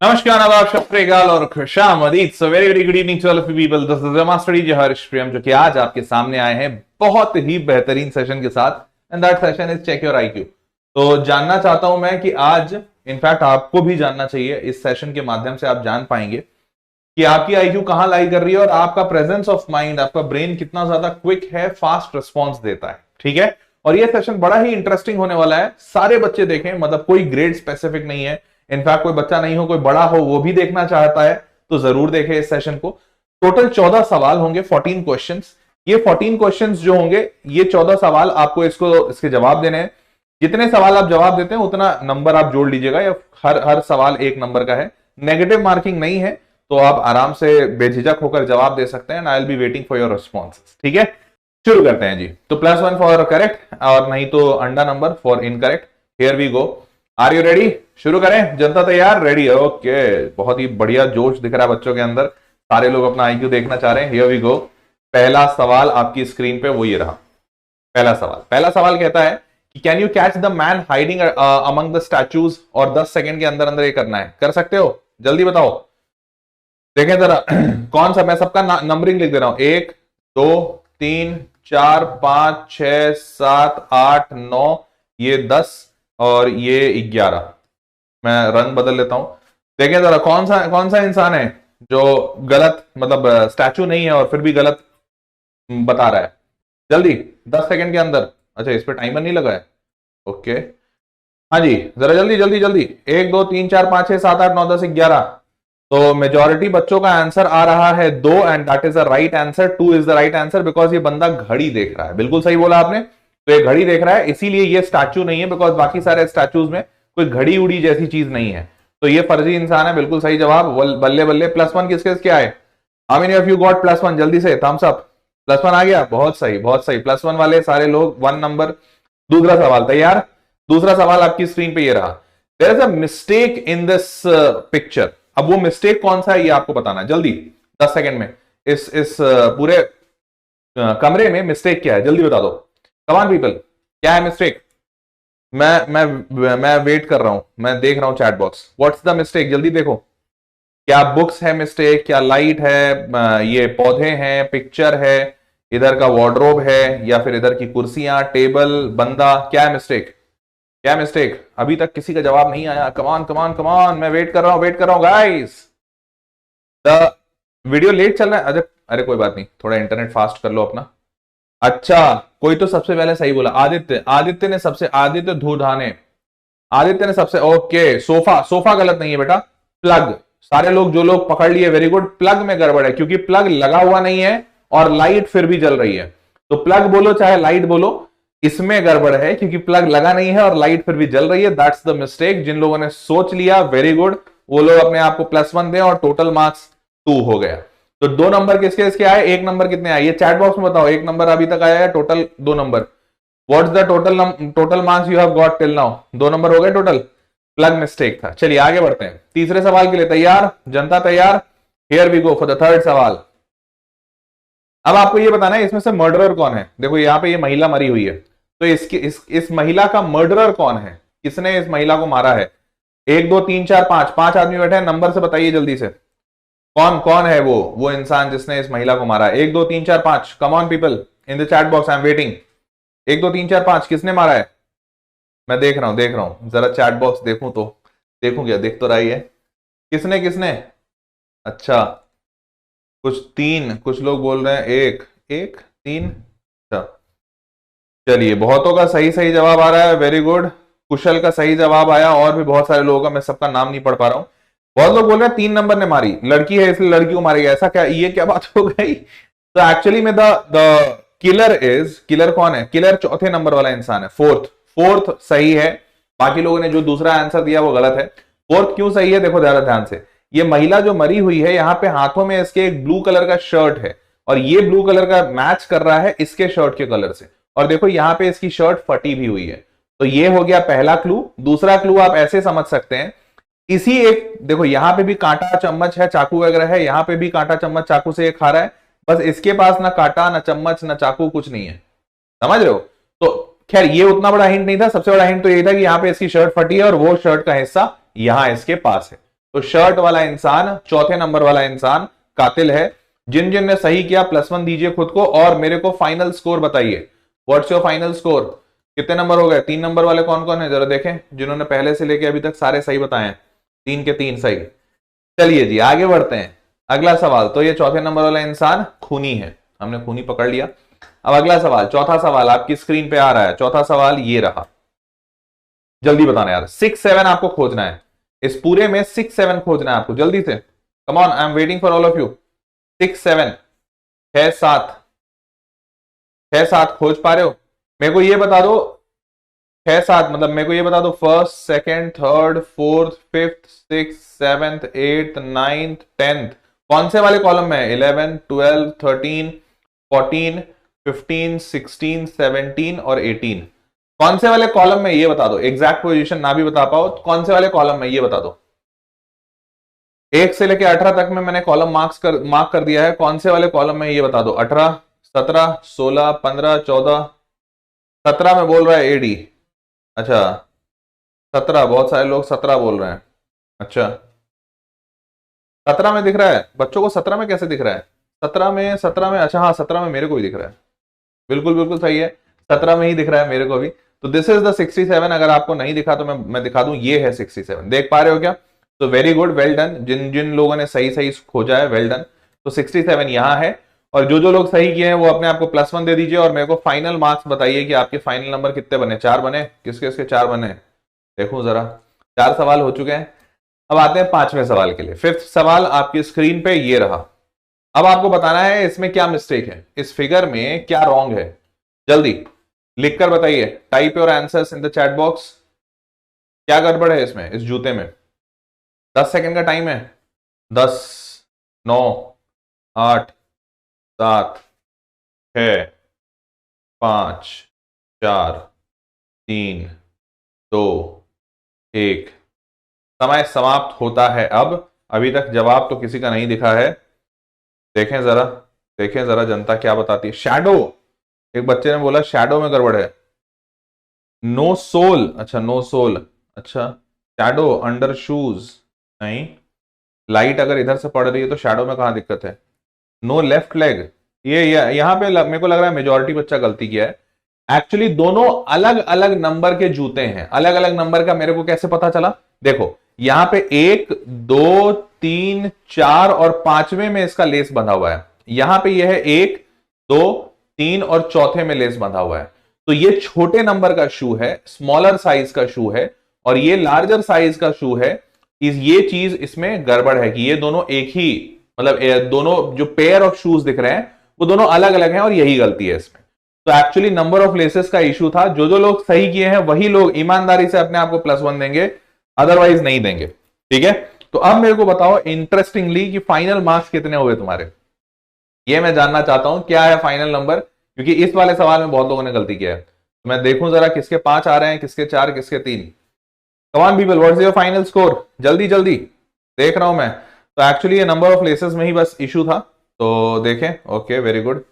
नमस्कार, आदाब, सत श्री अकाल और खुशामदीद। So very very good evening to all of you people. This is master DJ Harish Priyam, जो कि आज आपके सामने आए हैं बहुत ही बेहतरीन सेशन के साथ। And that session is check your IQ. तो जानना चाहता हूं मैं कि आज इनफैक्ट आपको भी जानना चाहिए, इस सेशन के माध्यम से आप जान पाएंगे कि आपकी आईक्यू कहां लाई कर रही है और आपका प्रेजेंस ऑफ माइंड, आपका ब्रेन कितना ज्यादा क्विक है, फास्ट रिस्पॉन्स देता है। ठीक है, और ये सेशन बड़ा ही इंटरेस्टिंग होने वाला है। सारे बच्चे देखें, मतलब कोई ग्रेड स्पेसिफिक नहीं है। इनफैक्ट कोई बच्चा नहीं हो, कोई बड़ा हो, वो भी देखना चाहता है तो जरूर देखें इस सेशन को। टोटल 14 सवाल होंगे, 14 क्वेश्चंस। ये 14 क्वेश्चंस जो होंगे, ये 14 सवाल आपको इसके जवाब देने हैं। जितने सवाल आप जवाब देते हैं उतना नंबर आप जोड़ लीजिएगा, या हर सवाल एक नंबर का है। नेगेटिव मार्किंग नहीं है, तो आप आराम से बेझिझक होकर जवाब दे सकते हैं। I will be waiting for your responses. ठीक है, शुरू करते हैं जी। तो +1 फॉर करेक्ट, और नहीं तो अंडा number four incorrect. Here we go. Are you ready? शुरू करें? जनता तैयार? रेडी? ओके, बहुत ही बढ़िया जोश दिख रहा है बच्चों के अंदर। सारे लोग अपना आईक्यू देखना चाह रहे हैं। Here we go. पहला सवाल आपकी स्क्रीन पे वो ये रहा। पहला सवाल कहता है कि can you catch the man hiding among the statues, और 10 सेकंड के अंदर अंदर ये करना है। कर सकते हो? जल्दी बताओ। देखें जरा कौन सा, मैं सबका नंबरिंग लिख दे रहा हूं। 1 2 3 4 5 6 7 8 9, ये 10 और ये 11। मैं रंग बदल लेता हूं। देखें जरा कौन सा इंसान है जो गलत, मतलब स्टैचू नहीं है और फिर भी गलत बता रहा है। जल्दी, 10 सेकंड के अंदर। अच्छा, इस पे टाइमर नहीं लगा है। ओके, हाँ जी, जरा जल्दी जल्दी जल्दी। 1 2 3 4 5 6 7 8 9 10 11। तो मेजॉरिटी बच्चों का आंसर आ रहा है 2, and that is the right answer. 2 is the right answer, because ये बंदा घड़ी देख रहा है। बिल्कुल सही बोला आपने। तो ये घड़ी देख रहा है, इसीलिए ये स्टैचू नहीं है, बिकॉज बाकी सारे स्टैचूज में कोई घड़ी उड़ी जैसी चीज नहीं है। तो ये फर्जी इंसान है। बिल्कुल सही जवाब। बल्ले बल्ले। +1 किसके क्या है? How many of you got +1? जल्दी से थम्स अप। +1 आ गया, बहुत सही बहुत सही। +1 वाले सारे लोग 1 नंबर। दूसरा सवाल तैयार? दूसरा सवाल आपकी स्क्रीन पे ये रहा। There is a mistake in this picture. अब वो मिस्टेक कौन सा है ये आपको बताना है। जल्दी, 10 सेकंड में। इस पूरे कमरे में मिस्टेक क्या है? जल्दी बता दो। कम ऑन पीपल, क्या है मिस्टेक? मैं वेट कर रहा हूं, मैं देख रहा हूं chat box. What's the mistake? जल्दी देखो। क्या बुक्स है मिस्टेक? क्या लाइट है? ये पौधे हैं? पिक्चर है? इधर का वार्डरोब है? या फिर इधर की कुर्सियां, टेबल, बंदा? क्या है मिस्टेक? क्या मिस्टेक? अभी तक किसी का जवाब नहीं आया। कमान कमान कमान, मैं वेट कर रहा हूं गाइस। द वीडियो लेट चल रहा है। अरे कोई बात नहीं, थोड़ा इंटरनेट फास्ट कर लो अपना। अच्छा, कोई तो सबसे पहले सही बोला। आदित्य धूधाने। आदित्य ने सबसे, ओके। सोफा गलत नहीं है बेटा। प्लग। सारे लोग, जो लोग पकड़ लिए, वेरी गुड। प्लग में गड़बड़ है, क्योंकि प्लग लगा हुआ नहीं है और लाइट फिर भी जल रही है। तो प्लग बोलो चाहे लाइट बोलो, इसमें गड़बड़ है, क्योंकि प्लग लगा नहीं है और लाइट फिर भी जल रही है। That's the mistake. जिन लोगों ने सोच लिया, वेरी गुड। वो लोग अपने आप को +1 दें, और टोटल मार्क्स 2 हो गया। तो 2 नंबर किसके किसके आए? 1 नंबर कितने आए? ये चैट बॉक्स में बताओ। 1 नंबर अभी तक आया है, total 2 number. What's the total marks you have got till now? 2 number हो गए टोटल। प्लग मिस्टेक था। चलिए आगे बढ़ते हैं। तीसरे सवाल के लिए तैयार? जनता तैयार? Here we go for the third सवाल। अब आपको ये बताना है इसमें से मर्डरर कौन है। देखो यहाँ पे ये महिला मरी हुई है, तो इस महिला का मर्डरर कौन है? किसने इस महिला को मारा है? 1 2 3 4 5, 5 आदमी बैठे हैं। नंबर से बताइए जल्दी से। कौन कौन है वो इंसान जिसने इस महिला को मारा है? 1 2 3 4 5, come on people in the chat box, I am waiting. 1 2 3 4 5, किसने मारा है? मैं देख रहा हूं। जरा चैट बॉक्स देखूं तो देखूं, क्या देख तो रही है। किसने किसने? अच्छा, कुछ 3, कुछ लोग बोल रहे हैं 1 1 3। अच्छा, चलिए, बहुतों का सही सही जवाब आ रहा है। Very good. कुशल का सही जवाब आया, और भी बहुत सारे लोगों का, मैं सबका नाम नहीं पढ़ पा रहा हूं। बहुत लोग बोल रहे हैं 3 नंबर ने मारी, लड़की है इसलिए लड़की को मारेगा। ऐसा क्या, ये क्या बात हो गई? तो एक्चुअली में द किलर कौन है? किलर चौथे नंबर वाला इंसान है। फोर्थ सही है। बाकी लोगों ने जो दूसरा आंसर दिया वो गलत है। फोर्थ क्यों सही है? देखो ज्यादा ध्यान से। ये महिला जो मरी हुई है, यहाँ पे हाथों में इसके एक ब्लू कलर का शर्ट है, और ये ब्लू कलर का मैच कर रहा है इसके शर्ट के कलर से। और देखो यहाँ पे इसकी शर्ट फटी भी हुई है। तो ये हो गया पहला क्लू। दूसरा क्लू आप ऐसे समझ सकते हैं, इसी एक, देखो यहाँ पे भी कांटा चम्मच है, चाकू वगैरह है, यहाँ पे भी कांटा चम्मच चाकू से ये खा रहा है। बस इसके पास ना कांटा, ना चम्मच, ना चाकू, कुछ नहीं है। समझ रहे हो? तो खैर ये उतना बड़ा हिंट नहीं था। सबसे बड़ा हिंट तो ये था कि यहाँ पे इसकी शर्ट फटी है और वो शर्ट का हिस्सा यहाँ इसके पास है। तो शर्ट वाला इंसान, चौथे नंबर वाला इंसान कातिल है। जिन जिन ने सही किया +1 दीजिए खुद को और मेरे को फाइनल स्कोर बताइए। What's your final score? कितने नंबर हो गए? 3 नंबर वाले कौन कौन है जरा देखें, जिन्होंने पहले से लेके अभी तक सारे सही बताए हैं, 3 के 3 सही। चलिए जी आगे बढ़ते हैं। अगला सवाल, तो ये चौथे नंबर वाला इंसान खूनी है, हमने खूनी पकड़ लिया। अब अगला सवाल, चौथा सवाल आपकी स्क्रीन पे आ रहा है। चौथा सवाल ये रहा, जल्दी बताना यार। 6-7 आपको खोजना है, इस पूरे में 6-7 खोजना है आपको, जल्दी से। Come on, I am waiting for all of you. 6-7, 6-7, 6-7 खोज पा रहे हो? मेरे को ये बता दो 6-7 मतलब मेरे को ये बता दो, first, second, third, fourth, fifth, six, seventh, eighth, ninth, 10th कौन से वाले कॉलम में है? 11, 12, 13, 14, 15, 16, 17 और 18 कौन से वाले कॉलम में? ये बता दो। एग्जैक्ट पोजीशन ना भी बता पाओ तो कौन से वाले कॉलम में ये बता दो। 1 से लेकर 18 तक में मैंने कॉलम मार्क कर दिया है, कौन से वाले कॉलम में ये बता दो। 18, 17, 16, 15, 14, 17 में बोल रहा है एडी। अच्छा 17, बहुत सारे लोग 17 बोल रहे हैं। अच्छा 17 में दिख रहा है बच्चों को? 17 में कैसे दिख रहा है? 17 में अच्छा हाँ 17 में मेरे को भी दिख रहा है, बिल्कुल बिल्कुल सही है, 17 में ही दिख रहा है मेरे को भी। तो दिस इज द 67। अगर आपको नहीं दिखा तो मैं दिखा दूं, ये है 67। देख पा रहे हो क्या? तो वेरी गुड, वेल डन। जिन जिन लोगों ने सही सही खोजा है, वेल डन। तो 67 यहां है, और जो जो लोग सही किए हैं वो अपने आप को +1 दे दीजिए और मेरे को फाइनल मार्क्स बताइए कि आपके फाइनल नंबर कितने बने। 4 बने? किसके किसके 4 बने देखूं जरा। 4 सवाल हो चुके हैं। अब आते हैं 5वें सवाल के लिए। 5th सवाल आपकी स्क्रीन पे ये रहा। अब आपको बताना है इसमें क्या मिस्टेक है, इस फिगर में क्या रॉन्ग है। जल्दी लिखकर बताइए, type your answers in the chat box. क्या गड़बड़ है इसमें, इस जूते में? 10 सेकंड का टाइम है। 10, 9, 8, 7, 6, 5, 4, 3, 2, 1। समय समाप्त होता है अब। अभी तक जवाब तो किसी का नहीं दिखा है। देखें जरा, देखें जरा जनता क्या बताती है। शैडो, एक बच्चे ने बोला शैडो में गड़बड़ है। नो सोल, अच्छा नो सोल, अच्छा शैडो अंडर शूज, नहीं। लाइट अगर इधर से पड़ रही है तो शैडो में कहां दिक्कत है। नो लेफ्ट लेग, ये यहां पे मेरे को लग रहा है मेजोरिटी बच्चा गलती किया है। एक्चुअली दोनों अलग अलग नंबर के जूते हैं। अलग अलग नंबर का मेरे को कैसे पता चला? देखो यहां पे 1, 2, 3, 4 और 5वें में इसका लेस बंधा हुआ है। यहां पे यह है 1, 2, 3 और चौथे में लेस बंधा हुआ है। तो ये छोटे नंबर का शू है, स्मॉलर साइज का शू है, और ये लार्जर साइज का शू है। ये चीज इसमें गड़बड़ है कि ये दोनों एक ही, मतलब दोनों जो पेयर ऑफ शूज दिख रहे हैं वो दोनों अलग अलग हैं, और यही गलती है इसमें। तो एक्चुअली नंबर ऑफ लेसेस का इशू था। जो जो लोग सही किए हैं वही लोग ईमानदारी से अपने आप को +1 देंगे, अदरवाइज नहीं देंगे। ठीक है, तो अब मेरे को बताओ इंटरेस्टिंगली कि फाइनल मार्क्स कितने हुए तुम्हारे, ये मैं जानना चाहता हूं। क्या है फाइनल नंबर, क्योंकि इस वाले सवाल में बहुत लोगों ने गलती किया है। तो मैं देखूं जरा किसके 5 आ रहे हैं, किसके 4, किसके 3। Come on people, what's your final score? जल्दी जल्दी देख रहा हूं मैं। तो एक्चुअली ये नंबर ऑफ लेसेस में ही बस इशू था। तो देखें, ओके वेरी गुड।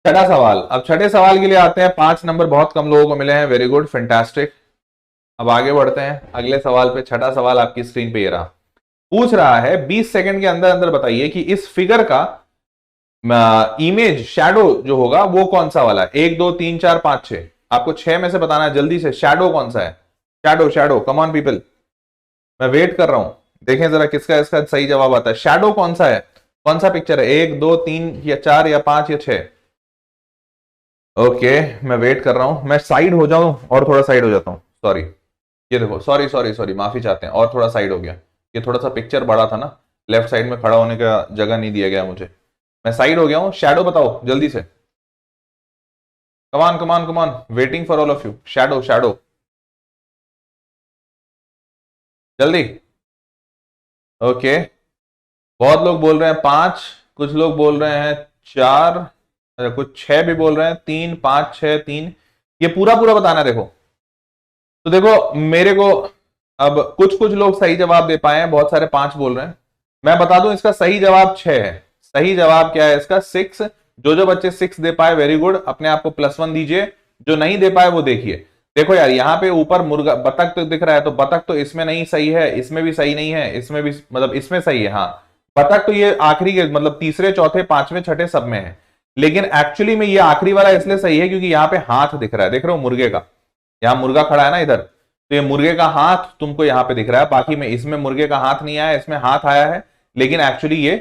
छठा सवाल, अब छठे सवाल के लिए आते हैं। 5 नंबर बहुत कम लोगों को मिले हैं, वेरी गुड, फैंटास्टिक। अब आगे बढ़ते हैं अगले सवाल पे। छठा सवाल आपकी स्क्रीन पे ये रहा। पूछ रहा है 20 सेकंड के अंदर अंदर बताइए कि इस फिगर का इमेज शैडो जो होगा वो कौन सा वाला है। 1, 2, 3, 4, 5, 6, आपको 6 में से बताना है जल्दी से। शैडो कौन सा है? Shadow, shadow, come on people, मैं वेट कर रहा हूं। देखें जरा किसका इसका सही जवाब आता है। शैडो कौन सा है, कौन सा पिक्चर है? 1, 2, 3 या 4 या 5 या 6? ओके मैं वेट कर रहा हूं। मैं साइड हो जाऊं और थोड़ा साइड हो जाता हूं, सॉरी। ये देखो, सॉरी सॉरी सॉरी, माफी चाहते हैं, और थोड़ा साइड हो गया। ये थोड़ा सा पिक्चर बड़ा था ना, लेफ्ट साइड में खड़ा होने का जगह नहीं दिया गया मुझे। मैं साइड हो गया हूं। शैडो बताओ जल्दी से, come on come on come on, waiting for all of you. Shadow, shadow जल्दी। ओके बहुत लोग बोल रहे हैं 5, कुछ लोग बोल रहे हैं 4, कुछ 6 भी बोल रहे हैं, 3, 5, 6, 3। ये पूरा पूरा बताना है। देखो तो देखो मेरे को अब कुछ कुछ लोग सही जवाब दे पाए हैं, बहुत सारे 5 बोल रहे हैं। मैं बता दूं इसका सही जवाब 6 है। सही जवाब क्या है इसका? 6। जो जो बच्चे 6 दे पाए वेरी गुड, अपने आप को +1 दीजिए। जो नहीं दे पाए वो देखिए। देखो यार, यहाँ पे ऊपर मुर्गा बतख तो दिख रहा है, तो बतख तो इसमें नहीं सही है, इसमें भी सही नहीं है, इसमें भी मतलब इसमें सही है। हाँ, बतख तो ये आखिरी के मतलब तीसरे चौथे पांचवें छठे सब में है, लेकिन एक्चुअली में ये आखिरी वाला इसलिए सही है क्योंकि यहाँ पे हाथ दिख रहा है, देख रहे हो मुर्गे का, यहाँ मुर्गा खड़ा है ना इधर, तो ये मुर्गे का हाथ तुमको यहाँ पे दिख रहा है, बाकी में इसमें मुर्गे का हाथ नहीं आया, इसमें हाथ आया है, लेकिन एक्चुअली ये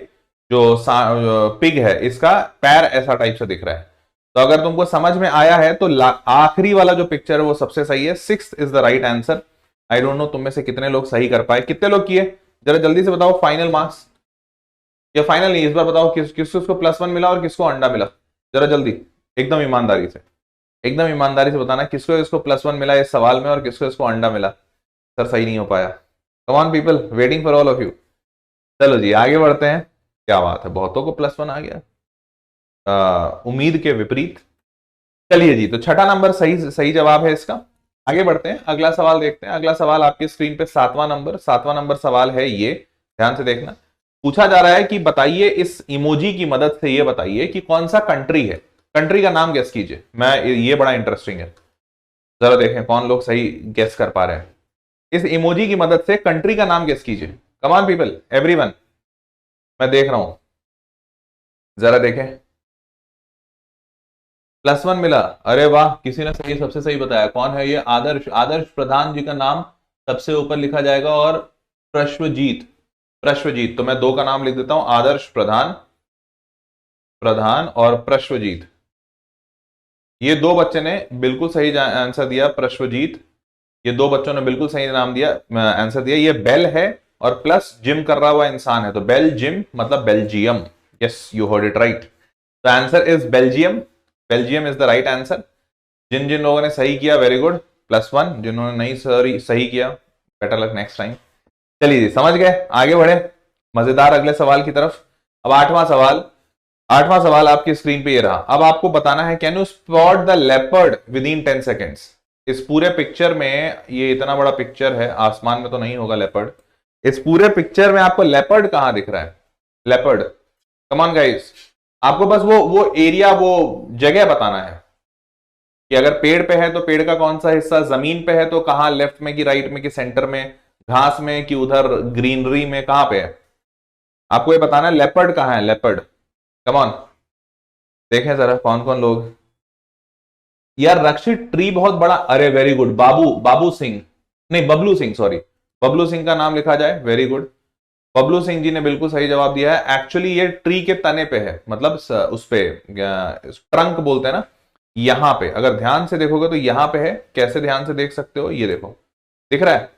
जो पिग है इसका पैर ऐसा टाइप से दिख रहा है। तो अगर तुमको समझ में आया है तो आखिरी वाला जो पिक्चर है वो सबसे सही है, 6th is the right answer. I don't know तुम में से कितने लोग सही कर पाए, कितने लोग किए, जरा जल्दी से बताओ फाइनल मार्क्स, या फाइनल नहीं, इस बार बताओ किसको +1 मिला और किसको अंडा मिला, जरा जल्दी, एकदम ईमानदारी से, एकदम ईमानदारी से बताना किसको इसको +1 मिला इस सवाल में और किसको इसको अंडा मिला। सर सही नहीं हो पाया, come on people, waiting for all of you. चलो जी आगे बढ़ते हैं, क्या बात है, बहुतों को +1 आ गया, उम्मीद के विपरीत। चलिए जी, तो छठा नंबर सही सही जवाब है इसका। आगे बढ़ते हैं, अगला सवाल देखते हैं। अगला सवाल आपकी स्क्रीन पे सातवां नंबर सवाल है, ये ध्यान से देखना। पूछा जा रहा है कि बताइए इस इमोजी की मदद से ये बताइए कि कौन सा कंट्री है, कंट्री का नाम गेस कीजिए। मैं ये बड़ा इंटरेस्टिंग है, जरा देखें कौन लोग सही गेस कर पा रहे हैं। इस इमोजी की मदद से कंट्री का नाम गेस कीजिए, कम ऑन पीपल, एवरीवन, मैं देख रहा हूं, जरा देखें। +1 मिला, अरे वाह, किसी ने सही, सबसे सही बताया। कौन है ये? आदर्श, आदर्श प्रधान जी का नाम सबसे ऊपर लिखा जाएगा, और प्रश्वजीत, प्रश्वजीत, तो मैं दो का नाम लिख देता हूं, आदर्श प्रधान, प्रधान और प्रश्वजीत, ये दो बच्चे ने बिल्कुल सही आंसर दिया, प्रश्वजीत, ये दो बच्चों ने बिल्कुल सही नाम दिया, आंसर दिया। ये बेल है और प्लस जिम कर रहा हुआ इंसान है, तो बेल जिम मतलब Belgium, yes you heard it right, the answer is Belgium, Belgium is the right answer. जिन जिन लोगों ने सही किया वेरी गुड, +1, जिन्होंने नहीं सही किया बेटर लक नेक्स्ट टाइम। चलिए जी, समझ गए, आगे बढ़े मजेदार अगले सवाल की तरफ। अब आठवां सवाल आपकी स्क्रीन पे ये रहा। अब आपको बताना है, can you spot the leopard with in 10 seconds. इस पूरे पिक्चर में, ये इतना बड़ा पिक्चर है, आसमान में तो नहीं होगा लेपर्ड, इस पूरे पिक्चर में आपको लेपर्ड कहां दिख रहा है, लेपर्ड, कम ऑन गाइस, आपको बस वो एरिया, वो जगह बताना है कि अगर पेड़ पे है तो पेड़ का कौन सा हिस्सा, जमीन पे है तो कहां, लेफ्ट में कि राइट में कि सेंटर में, घास में कि उधर ग्रीनरी में, कहां पे है, आपको ये बताना है लेपर्ड कहां है, लेपर्ड, कम ऑन, देखें जरा कौन कौन लोग। यार रक्षित ट्री बहुत बड़ा, अरे वेरी गुड, बाबू सिंह, नहीं बबलू सिंह, सॉरी, बबलू सिंह का नाम लिखा जाए, वेरी गुड, बबलू सिंह जी ने बिल्कुल सही जवाब दिया है। एक्चुअली ये ट्री के तने पे है, मतलब उस पे ट्रंक बोलते हैं ना, यहां पे अगर ध्यान से देखोगे तो यहां पे है, कैसे ध्यान से देख सकते हो, ये देखो दिख रहा है,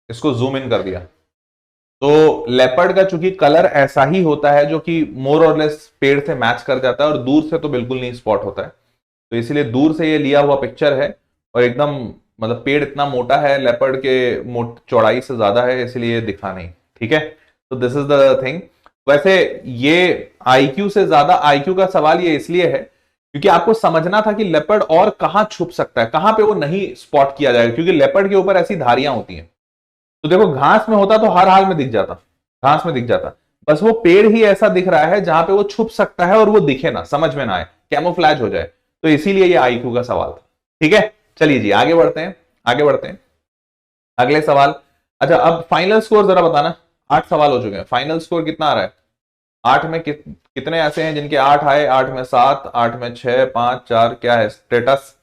इसको जूम इन कर दिया, तो लेपर्ड का चूंकि कलर ऐसा ही होता है जो कि मोर और लेस पेड़ से मैच कर जाता है, और दूर से तो बिल्कुल नहीं स्पॉट होता है, तो इसीलिए दूर से ये लिया हुआ पिक्चर है, और एकदम मतलब पेड़ इतना मोटा है, लेपर्ड के चौड़ाई से ज्यादा है, इसलिए दिखा नहीं, ठीक है, तो दिस इज द थिंग। वैसे ये आईक्यू से ज्यादा, आईक्यू का सवाल ये इसलिए है क्योंकि आपको समझना था कि लेपर्ड और कहां छुप सकता है, कहां पे वो नहीं स्पॉट किया जाएगा, क्योंकि लेपर्ड के ऊपर ऐसी धारियां होती हैं, तो देखो घास में होता तो हर हाल में दिख जाता, घास में दिख जाता, बस वो पेड़ ही ऐसा दिख रहा है जहां पे वो छुप सकता है और वो दिखे ना, समझ में ना आए, कैमोफ्लैज हो जाए, तो इसीलिए ये आईक्यू का सवाल था, ठीक है। चलिए जी आगे बढ़ते हैं, आगे बढ़ते हैं, अगले सवाल। अच्छा अब फाइनल स्कोर जरा बताना, 8 सवाल हो चुके हैं, फाइनल स्कोर कितना आ रहा है, 8 में कितने ऐसे हैं जिनके 8 आए, 8 में 7, 8 में 6, 5, 4, क्या है स्टेटस।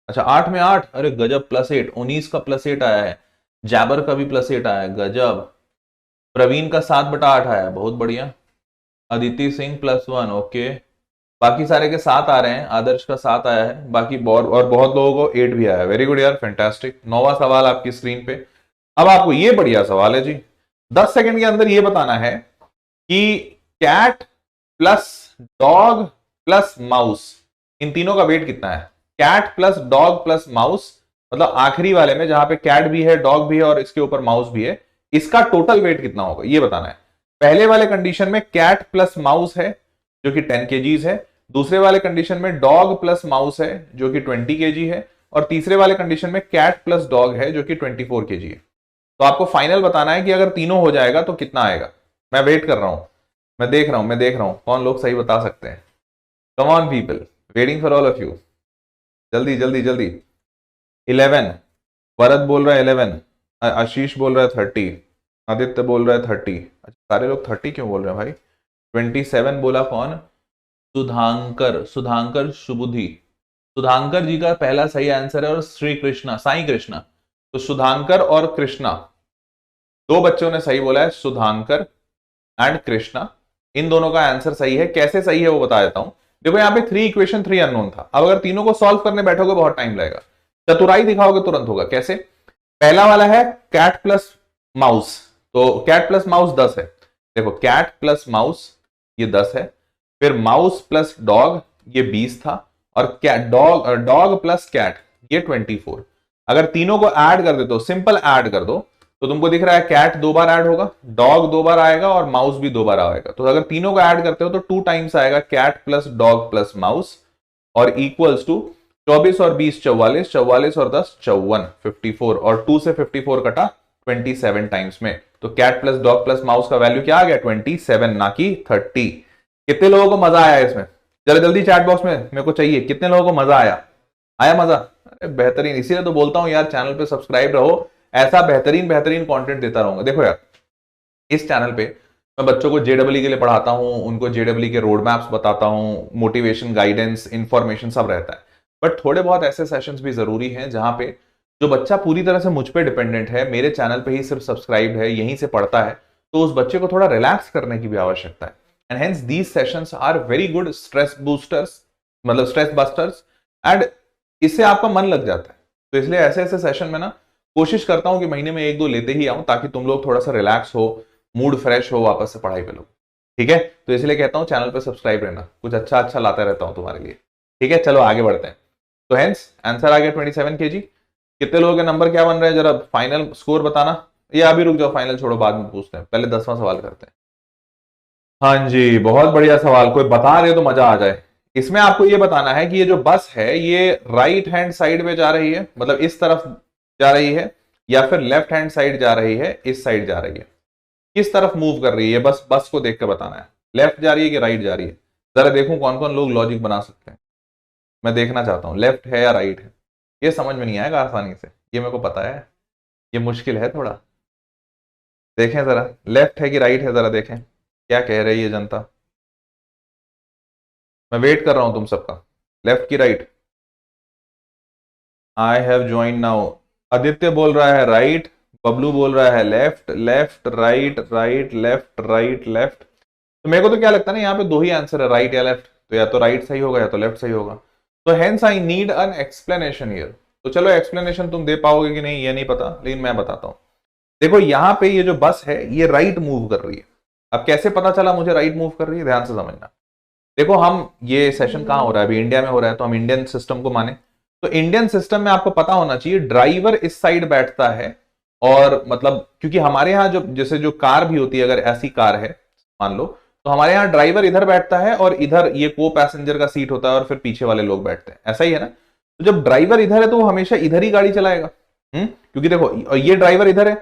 अच्छा 8 में 8, अरे गजब, +8, 19 का +8 आया है, जैबर का भी +8 आया है, गजब, प्रवीण का 7/8 आया है, बहुत बढ़िया, अदिति सिंह +1, ओके, बाकी सारे के 7 आ रहे हैं, आदर्श का 7 आया है, बाकी और बहुत लोगों को 8 भी आया है, वेरी गुड यार, फैंटास्टिक। 9वां सवाल आपकी स्क्रीन पे। अब आपको ये बढ़िया सवाल है जी, 10 सेकंड के अंदर ये बताना है कि cat plus dog plus mouse, इन तीनों का वेट कितना है, cat plus dog plus mouse, मतलब आखिरी वाले में जहां पे कैट भी है, डॉग भी है और इसके ऊपर माउस भी है, इसका टोटल वेट कितना होगा ये बताना है। पहले वाले कंडीशन में कैट प्लस माउस है जो कि 10 kgs है, दूसरे वाले कंडीशन में डॉग प्लस माउस है जो कि 20 kg है, और तीसरे वाले कंडीशन में कैट प्लस डॉग है जो कि 24 kg है। तो आपको फाइनल बताना है कि अगर तीनों हो जाएगा तो कितना आएगा। मैं वेट कर रहा हूं, मैं देख रहा हूं कौन लोग सही बता सकते हैं, come on people, waiting for all of you, जल्दी जल्दी जल्दी। 11, भरत बोल रहा है 11, आशीष बोल रहा है 30, आदित्य बोल रहा है 30। अच्छा सारे लोग 30 क्यों बोल रहे हैं भाई? 27 बोला कौन? सुधांकर, सुधांकर सुबुद्धि। सुधांकर जी का पहला सही आंसर है, और श्री कृष्णा, साई कृष्णा। तो सुधांकर और कृष्णा, दो बच्चों ने सही बोला है, सुधांकर एंड कृष्णा। इन दोनों का आंसर सही है। कैसे सही है वो बता देता हूं। देखो यहाँ पे 3 इक्वेशन 3 अननोन था। अब अगर तीनों को सॉल्व करने बैठोगे बहुत टाइम लगेगा, चतुराई दिखाओगे तुरंत होगा। कैसे? पहला वाला है कैट प्लस माउस, तो कैट प्लस माउस 10 है। देखो कैट प्लस माउस ये 10 है, फिर माउस प्लस डॉग ये 20 था, और कैट डॉग प्लस कैट ये 24। अगर तीनों को ऐड कर दे तो सिंपल ऐड कर दो, तो तुमको दिख रहा है कैट 2 बार ऐड होगा, डॉग 2 बार आएगा, और माउस भी 2 बार आएगा। तो अगर तीनों को ऐड करते हो तो 2 टाइम्स आएगा cat plus dog plus mouse, और इक्वल्स टू 24 और 20 44, 44 और 10 54, 54, और 2 से 54 कटा 27 टाइम्स में। तो cat plus dog plus mouse का वैल्यू क्या आ गया? 27, ना कि 30। कितने लोगों को मजा आया इसमें? जरा जल्दी चैट बॉक्स में मेरे को चाहिए, कितने लोगों को मजा आया? आया मजा? अरे बेहतरीन, इसीलिए तो बोलता हूं यार चैनल पे सब्सक्राइब रहो, ऐसा बेहतरीन बेहतरीन कंटेंट देता रहूंगा। देखो यार इस चैनल पे मैं बच्चों को जेडब्ल्यू के लिए पढ़ाता हूं, उनको जेडब्ल्यू के रोड मैप्स बताता हूं, मोटिवेशन, गाइडेंस, इंफॉर्मेशन सब रहता है। बट थोड़े बहुत ऐसे सेशंस भी जरूरी हैं जहां पे जो बच्चा पूरी तरह से मुझ पे डिपेंडेंट है, मेरे चैनल पे ही सिर्फ सब्सक्राइब है, यहीं से पढ़ता है, तो उस बच्चे को थोड़ा रिलैक्स करने की भी आवश्यकता है। And hence these sessions are very good stress boosters, मतलब स्ट्रेस बस्टर्स, एंड इससे आपका मन लग जाता है। तो इसलिए ऐसे ऐसे सेशन में ना कोशिश करता हूं कि महीने में 1-2 लेते ही आऊं, ताकि तुम लोग थोड़ा सा रिलैक्स हो, मूड फ्रेश हो, वापस से पढ़ाई पे लो। ठीक है? तो इसलिए कहता हूं चैनल पे सब्सक्राइब रहना, कुछ अच्छा अच्छा लाता रहता हूं तुम्हारे लिए। ठीक है, चलो आगे बढ़ते हैं। तो हेंस आंसर आ गया 27 kg। कितने लोगों के नंबर क्या बन रहे हैं जरा फाइनल स्कोर बताना, या अभी रुक जाओ, फाइनल छोड़ो बाद में पूछते हैं, पहले 10वां सवाल करते हैं। हाँ जी, बहुत बढ़िया सवाल, कोई बता रहे तो मजा आ जाए। इसमें आपको ये बताना है कि ये जो बस है ये राइट हैंड साइड में जा रही है, मतलब इस तरफ जा रही है, या फिर लेफ्ट हैंड साइड जा रही है, इस साइड जा रही है। किस तरफ मूव कर रही है? बस बस को देख कर बताना है, लेफ्ट जा रही है कि राइट जा रही है। जरा देखूं कौन कौन लोग लॉजिक बना सकते हैं, मैं देखना चाहता हूं लेफ्ट है या राइट है। ये समझ में नहीं आएगा आसानी से, ये मेरे को पता है, ये मुश्किल है थोड़ा। देखें जरा लेफ्ट है कि राइट है, जरा देखें क्या कह रही है जनता। मैं वेट कर रहा हूं तुम सबका, लेफ्ट की right. I have join now. Aditya बोल रहा है राइट, बबलू बोल रहा है left, left right, right left, right left. तो मेरे को तो क्या लगता है ना, यहाँ पे 2 ही आंसर है, राइट या लेफ्ट। तो या तो राइट सही होगा या तो लेफ्ट सही होगा। तो hence I need an explanation here. तो चलो एक्सप्लेनेशन तुम दे पाओगे कि नहीं ये नहीं पता, लेकिन मैं बताता हूं। देखो यहाँ पे ये जो बस है ये राइट मूव कर रही है। अब कैसे पता चला मुझे राइट मूव कर रही है? ध्यान से समझना। देखो हम ये सेशन कहाँ हो रहा है? अभी इंडिया में हो रहा है, तो हम इंडियन सिस्टम को माने। तो इंडियन सिस्टम में आपको पता होना चाहिए ड्राइवर इस साइड बैठता है, और मतलब क्योंकि हमारे यहाँ जो जैसे जो कार भी होती है, अगर ऐसी कार है मान लो, तो हमारे यहाँ ड्राइवर इधर बैठता है और इधर ये को पैसेंजर का सीट होता है, और फिर पीछे वाले लोग बैठते हैं, ऐसा ही है ना। तो जब ड्राइवर इधर है तो वो हमेशा इधर ही गाड़ी चलाएगा। क्योंकि देखो ये ड्राइवर इधर है,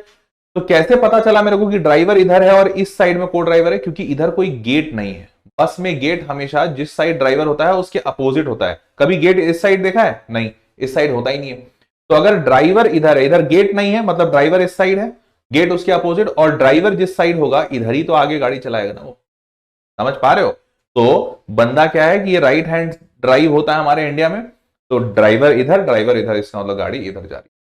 तो कैसे पता चला मेरे को कि ड्राइवर इधर है और इस साइड में को ड्राइवर है? क्योंकि इधर कोई गेट नहीं है। बस में गेट हमेशा जिस साइड ड्राइवर होता है उसके अपोजिट होता है। कभी गेट इस साइड देखा है? नहीं, इस साइड होता ही नहीं है। तो अगर ड्राइवर इधर है, इधर गेट नहीं है, मतलब ड्राइवर इस साइड है, गेट उसके अपोजिट, और ड्राइवर जिस साइड होगा इधर ही तो आगे गाड़ी चलाएगा ना वो। समझ पा रहे हो? तो बंदा क्या है कि ये राइट हैंड ड्राइव होता है हमारे इंडिया में, तो ड्राइवर इधर, इसका मतलब गाड़ी इधर जा रही है।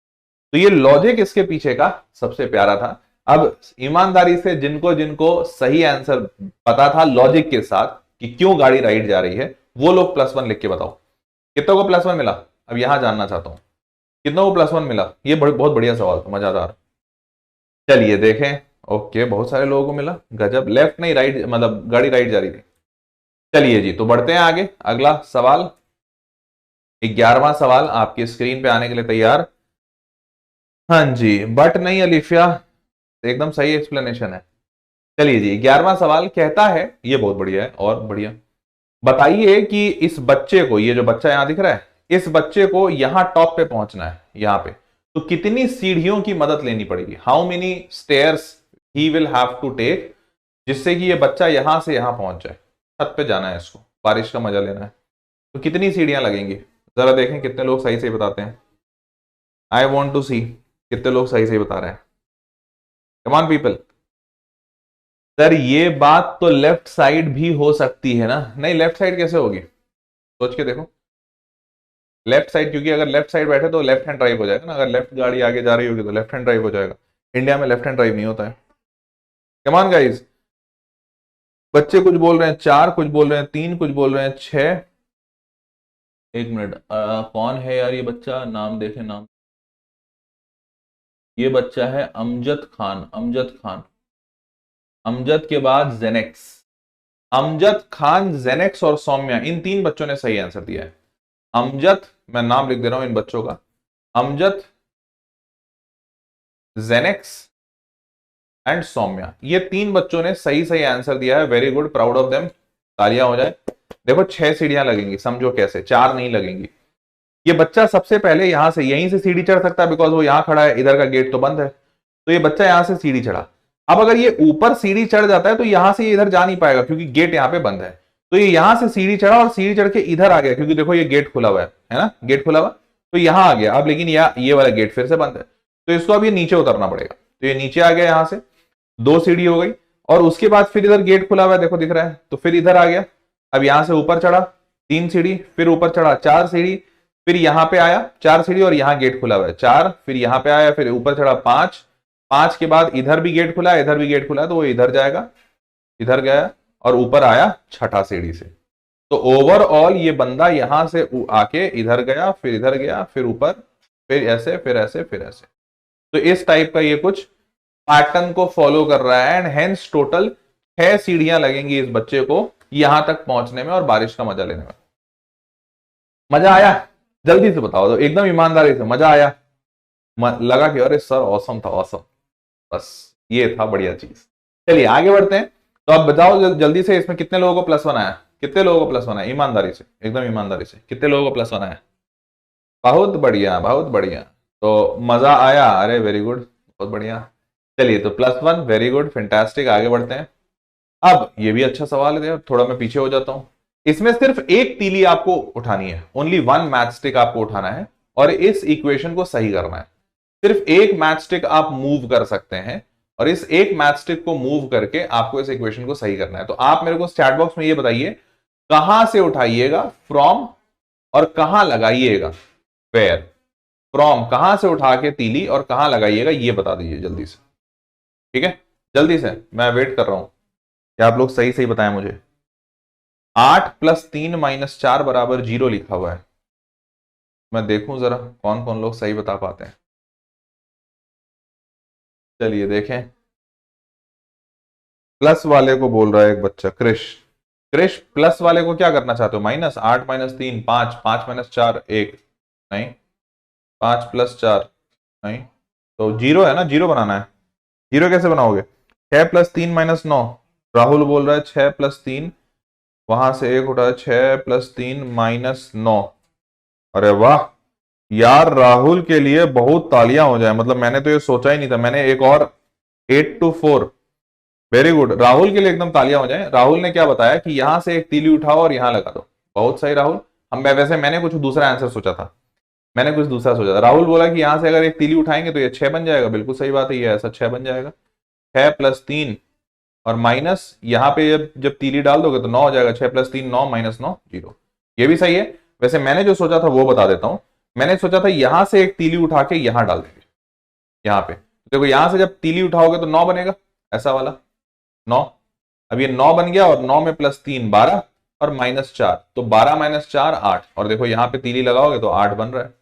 तो ये लॉजिक इसके पीछे का सबसे प्यारा था। अब ईमानदारी से जिनको जिनको सही आंसर पता था लॉजिक के साथ कि क्यों गाड़ी राइट जा रही है, वो लोग +1 लिख के बताओ। कितनों को +1 मिला? अब यहां जानना चाहता हूं कितनों को +1 मिला। ये बहुत बढ़िया सवाल था, मजादार। चलिए देखें, ओके बहुत सारे लोगों को मिला, गजब। लेफ्ट नहीं राइट, मतलब गाड़ी राइट जा रही थी। चलिए जी, तो बढ़ते हैं आगे। अगला सवाल, 11वां सवाल आपकी स्क्रीन पे आने के लिए तैयार। हाँ जी, बट नहीं अलिफिया, एकदम सही एक्सप्लेनेशन है। चलिए जी, 11वां सवाल कहता है, ये बहुत बढ़िया है और बढ़िया। बताइए कि इस बच्चे को, ये जो बच्चा यहां दिख रहा है, इस बच्चे को यहां टॉप पे पहुंचना है, यहां पे, तो कितनी सीढ़ियों की मदद लेनी पड़ेगी? How many stairs he will have to take, जिससे कि ये बच्चा यहां से यहां पहुंच जाए। छत पे जाना है इसको, बारिश का मजा लेना है, तो कितनी सीढ़ियां लगेंगी? जरा देखें कितने लोग सही से बताते हैं। आई वॉन्ट टू सी। कितने लोग सही सही बता रहे हैं? Come on people. सर ये बात तो लेफ्ट साइड भी हो सकती है ना? नहीं, लेफ्ट साइड कैसे होगी? सोच के देखो। लेफ्ट साइड, क्योंकि अगर लेफ्ट साइड बैठे तो लेफ्ट हैंड ड्राइव हो जाएगा ना, अगर लेफ्ट गाड़ी आगे जा रही होगी तो लेफ्ट हैंड ड्राइव हो जाएगा। इंडिया में लेफ्ट हैंड ड्राइव नहीं होता है। Come on guys. बच्चे कुछ बोल रहे हैं 4, कुछ बोल रहे हैं 3, कुछ बोल रहे हैं 6। एक मिनट, कौन है यार ये बच्चा? नाम देखें, नाम। ये बच्चा है अमजद खान, अमजद खान। अमजद के बाद जेनेक्स। अमजद खान, जेनेक्स और सौम्या, इन 3 बच्चों ने सही आंसर दिया है। अमजद, मैं नाम लिख दे रहा हूं इन बच्चों का। अमजद, जेनेक्स एंड सौम्या, ये 3 बच्चों ने सही सही आंसर दिया है। Very good, proud of them. तालियां हो जाए। देखो 6 सीढ़ियां लगेंगी, समझो कैसे, 4 नहीं लगेंगी। ये बच्चा सबसे पहले यहां से, यहीं से सीढ़ी चढ़ सकता है, बिकॉज वो यहां खड़ा है, इधर का गेट तो बंद है, तो ये बच्चा यहां से सीढ़ी चढ़ा। अब अगर ये ऊपर सीढ़ी चढ़ जाता है तो यहां से ये इधर जा नहीं पाएगा, क्योंकि गेट यहां पे बंद है। तो ये यहां से सीढ़ी चढ़ा और सीढ़ी चढ़ के इधर आ गया, क्योंकि देखो ये गेट खुला हुआ है ना, गेट खुला हुआ, तो यहां आ गया। अब लेकिन ये वाला गेट फिर से बंद है, तो इसको अब ये नीचे उतरना पड़ेगा। तो ये नीचे आ गया, यहां से 2 सीढ़ी हो गई, और उसके बाद फिर इधर गेट खुला हुआ है, देखो दिख रहा है, तो फिर इधर आ गया। अब यहां से ऊपर चढ़ा 3 सीढ़ी, फिर ऊपर चढ़ा 4 सीढ़ी, फिर यहां पे आया 4 सीढ़ी और यहां गेट खुला हुआ है 4, फिर यहां पे आया, फिर ऊपर चढ़ा 5, 5 के बाद इधर भी गेट खुला है, इधर भी गेट खुला है, तो वो इधर जाएगा, इधर गया और ऊपर आया 6ठा सीढ़ी से। तो ओवरऑल ये बंदा यहां से आके इधर गया, फिर इधर गया, फिर ऊपर, फिर ऐसे, फिर ऐसे, फिर ऐसे। तो इस टाइप का ये कुछ पैटर्न को फॉलो कर रहा है, एंड हेंस टोटल 6 सीढ़ियां लगेंगी इस बच्चे को यहां तक पहुंचने में और बारिश का मजा लेने में। मजा आया? जल्दी से बताओ, तो एकदम ईमानदारी से, मजा आया? लगा कि अरे सर ऑसम था, ऑसम। बस ये था बढ़िया चीज। चलिए आगे बढ़ते हैं। तो आप बताओ जल्दी से, इसमें कितने लोगों को +1 आया? कितने लोगों को +1 आया? ईमानदारी से, एकदम ईमानदारी से, कितने लोगों को +1 आया? बहुत बढ़िया, बहुत बढ़िया। तो मजा आया, अरे वेरी गुड, बहुत बढ़िया। चलिए तो +1, वेरी गुड, फैंटास्टिक। आगे बढ़ते हैं। अब ये भी अच्छा सवाल है, थोड़ा मैं पीछे हो जाता हूं। इसमें सिर्फ एक तीली आपको उठानी है, ओनली 1 मैच स्टिक आपको उठाना है, और इस इक्वेशन को सही करना है। सिर्फ एक मैच स्टिक आप मूव कर सकते हैं, और इस एक मैच स्टिक को मूव करके आपको इस इक्वेशन को सही करना है। तो आप मेरे को चैट बॉक्स में ये बताइए, कहां से उठाइएगा फ्रॉम, और कहां लगाइएगा वेयर। फ्रॉम कहां से उठा के तीली और कहां लगाइएगा, ये बता दीजिए जल्दी से। ठीक है, जल्दी से, मैं वेट कर रहा हूं कि आप लोग सही सही बताएं मुझे। 8 + 3 - 4 = 0 लिखा हुआ है। मैं देखूं जरा कौन कौन लोग सही बता पाते हैं। चलिए देखें। प्लस वाले को बोल रहा है एक बच्चा, क्रिश। क्रिश, प्लस वाले को क्या करना चाहते हो? -8 - 3 5, 5 - 4 1, नहीं, 5 + 4 नहीं, तो 0 है ना, 0 बनाना है। 0 कैसे बनाओगे? 6 + 3 - 9। राहुल बोल रहा है 6 + 3, वहां से 1 उठा, 6 + 3 - 9। अरे वाह यार, राहुल के लिए बहुत तालियां हो जाए, मतलब मैंने तो ये सोचा ही नहीं था। मैंने एक और 8 to 4, वेरी गुड, राहुल के लिए एकदम तालियां हो जाए। राहुल ने क्या बताया कि यहां से एक तीली उठाओ और यहां लगा दो। बहुत सही राहुल। हम वैसे मैंने कुछ दूसरा आंसर सोचा था, मैंने कुछ दूसरा सोचा था। राहुल बोला कि यहां से अगर एक तीली उठाएंगे तो ये 6 बन जाएगा। बिल्कुल सही बात है, ये ऐसा 6 बन जाएगा। 6 + 3 और माइनस, यहां पे जब तीली डाल दोगे तो 9 हो जाएगा। 6 + 3 9 - 9 0। ये भी सही है। वैसे मैंने जो सोचा था वो बता देता हूं। मैंने सोचा था यहां से एक तीली उठा के यहां डाल देंगे, यहां पे देखो, यहां से जब तीली उठाओगे तो 9 बनेगा, ऐसा वाला 9। अब ये 9 बन गया, और 9 में +3 12, और -4, तो 12 - 4 8, और देखो यहां पे तीली लगाओगे तो 8 बन रहा है।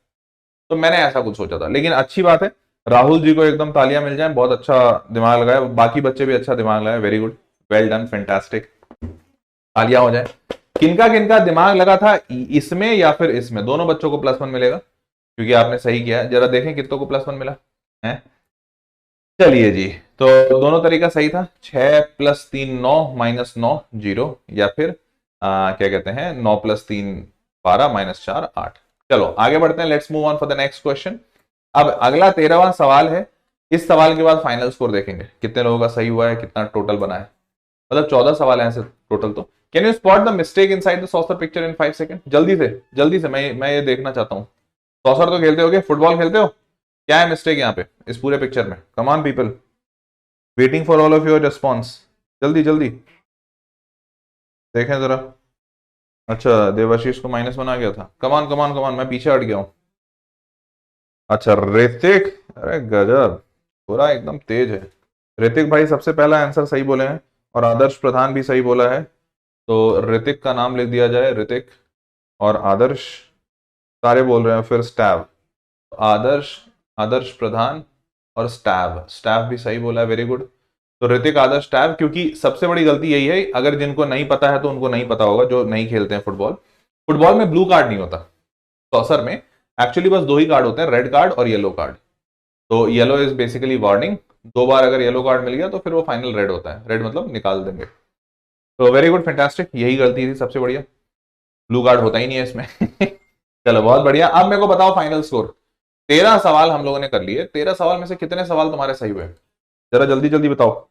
तो मैंने ऐसा कुछ सोचा था, लेकिन अच्छी बात है, राहुल जी को एकदम तालियां मिल जाए, बहुत अच्छा दिमाग लगाया। बाकी बच्चे भी अच्छा दिमाग लगाए, very good, well done, fantastic, तालियां हो जाए। किनका किनका दिमाग लगा था इसमें या फिर इसमें, दोनों बच्चों को +1 मिलेगा, क्योंकि आपने सही किया है। जरा देखें कितनों को +1 मिला है। चलिए जी, तो दोनों तरीका सही था। 6 + 3 9 - 9 0, या फिर क्या कहते हैं 9 + 3 12 -4 8। चलो आगे बढ़ते हैं, let's move on for the next question. अब अगला 13वां सवाल है। इस सवाल के बाद फाइनल स्कोर देखेंगे कितने लोगों का सही हुआ है, कितना टोटल बना है। मतलब 14 सवाल हैं टोटल। तो can you spot the mistake inside the saucer picture in 5 second? जल्दी से, जल्दी से, मैं ये देखना चाहता हूँ। सॉसर तो खेलते होगे, फुटबॉल खेलते हो? क्या है मिस्टेक यहाँ पे इस पूरे पिक्चर में? Come on people, waiting for all of your response, जल्दी जल्दी देखें जरा। अच्छा, देवाशीष को माइनस बना गया था। कमान कमान कमान, मैं पीछे हट गया हूं। अच्छा ऋतिक, अरे गजब, पूरा एकदम तेज है। ऋतिक भाई सबसे पहला आंसर सही बोले हैं, और आदर्श प्रधान भी सही बोला है। तो ऋतिक का नाम लिख दिया जाए, ऋतिक। और आदर्श, सारे बोल रहे हैं फिर स्टैव। आदर्श, आदर्श प्रधान और स्टैव, स्टैव भी सही बोला है, वेरी गुड। तो ऋतिक, आदर्श, टैब। क्योंकि सबसे बड़ी गलती यही है, अगर जिनको नहीं पता है तो उनको नहीं पता होगा, जो नहीं खेलते हैं फुटबॉल। फुटबॉल में ब्लू कार्ड नहीं होता, सॉसर में एक्चुअली बस दो ही कार्ड होते हैं, रेड कार्ड और येलो कार्ड। तो येलो इज बेसिकली वार्निंग, 2 बार अगर येलो कार्ड मिल गया तो फिर वो फाइनल रेड होता है, रेड मतलब निकाल देंगे। तो वेरी गुड, फैंटास्टिक, यही गलती थी सबसे बढ़िया, ब्लू कार्ड होता ही नहीं है इसमें। चलो बहुत बढ़िया। अब मेरे को बताओ फाइनल स्कोर। 13 सवाल हम लोगों ने कर लिए, 13 सवाल में से कितने सवाल तुम्हारे सही हुए? जरा जल्दी जल्दी बताओ,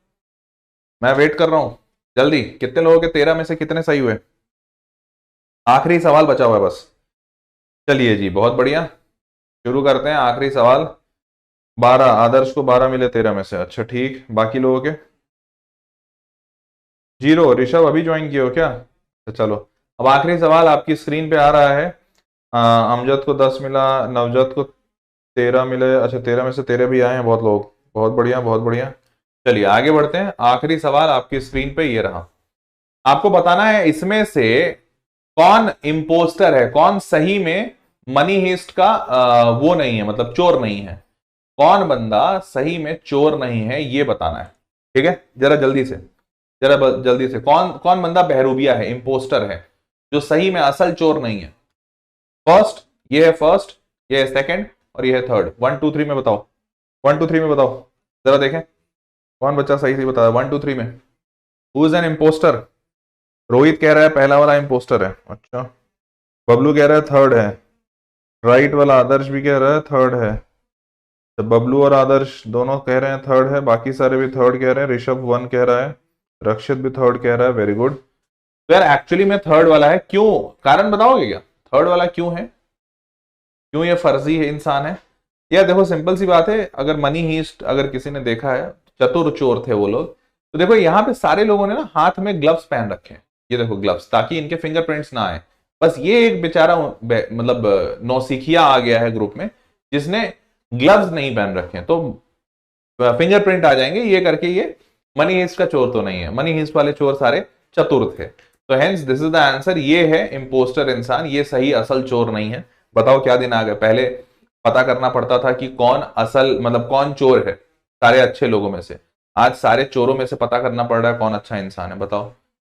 मैं वेट कर रहा हूं। जल्दी, कितने लोगों के 13 में से कितने सही हुए? आखिरी सवाल बचा हुआ है बस। चलिए जी, बहुत बढ़िया, शुरू करते हैं। आखिरी सवाल। 12, आदर्श को 12 मिले 13 में से। अच्छा ठीक, बाकी लोगों के 0। ऋषभ अभी ज्वाइन किए हो क्या? तो चलो, अब आखिरी सवाल आपकी स्क्रीन पे आ रहा है। अमजद को 10 मिला, नवजत को 13 मिले। अच्छा, 13 में से 13 भी आए हैं बहुत लोग, बहुत बढ़िया बहुत बढ़िया। चलिए आगे बढ़ते हैं। आखिरी सवाल आपकी स्क्रीन पे ये रहा, आपको बताना है इसमें से कौन इम्पोस्टर है, कौन सही में मनी हीस्ट का वो नहीं है, मतलब चोर नहीं है। कौन बंदा सही में चोर नहीं है, ये बताना है। ठीक है, जरा जल्दी से, जरा जल्दी से, कौन कौन बंदा बहरूबिया है, इम्पोस्टर है, जो सही में असल चोर नहीं है। फर्स्ट, ये है फर्स्ट, ये है सेकंड, और ये है थर्ड। 1 2 3 में बताओ, 1 2 3 में बताओ, जरा देखें कौन बच्चा सही से बता। 1 2 3 में who is an impostor? Rohit कह रहा है पहला वाला इम्पोस्टर है। अच्छा, बबलू कह रहा है थर्ड है। राइट वाला आदर्श भी कह रहा है थर्ड है। तो बबलू और आदर्श दोनों कह रहे हैं थर्ड है, बाकी सारे भी थर्ड कह रहे हैं। ऋषभ 1 कह रहा है, रक्षित भी थर्ड कह रहा है, वेरी गुड। तो यार एक्चुअली में थर्ड वाला है, क्यों, कारण बताओगे क्या? थर्ड वाला क्यों है, क्यों ये फर्जी है इंसान है? यार देखो सिंपल सी बात है, अगर मनी हीस्ट अगर किसी ने देखा है, चतुर चोर थे वो लोग। तो देखो यहाँ पे सारे लोगों ने ना हाथ में ग्लव्स पहन रखे हैं, ये देखो ग्लव्स, ताकि इनके फिंगरप्रिंट्स ना आए। बस ये एक बेचारा मतलब नौसिखिया आ गया है ग्रुप में, जिसने ग्लव्स नहीं पहन रखे हैं, तो फिंगरप्रिंट आ जाएंगे, ये करके ये मनी हीस्ट का चोर तो नहीं है। मनी हीस्ट वाले चोर सारे चतुर थे। तो hence this is the answer, ये है इम्पोस्टर इंसान, ये सही असल चोर नहीं है। बताओ क्या दिन आ गए, पहले पता करना पड़ता था कि कौन असल मतलब कौन चोर है सारे अच्छे लोगों में से, आज सारे चोरों में से पता करना पड़ रहा है कौन अच्छा इंसान है। बताओ।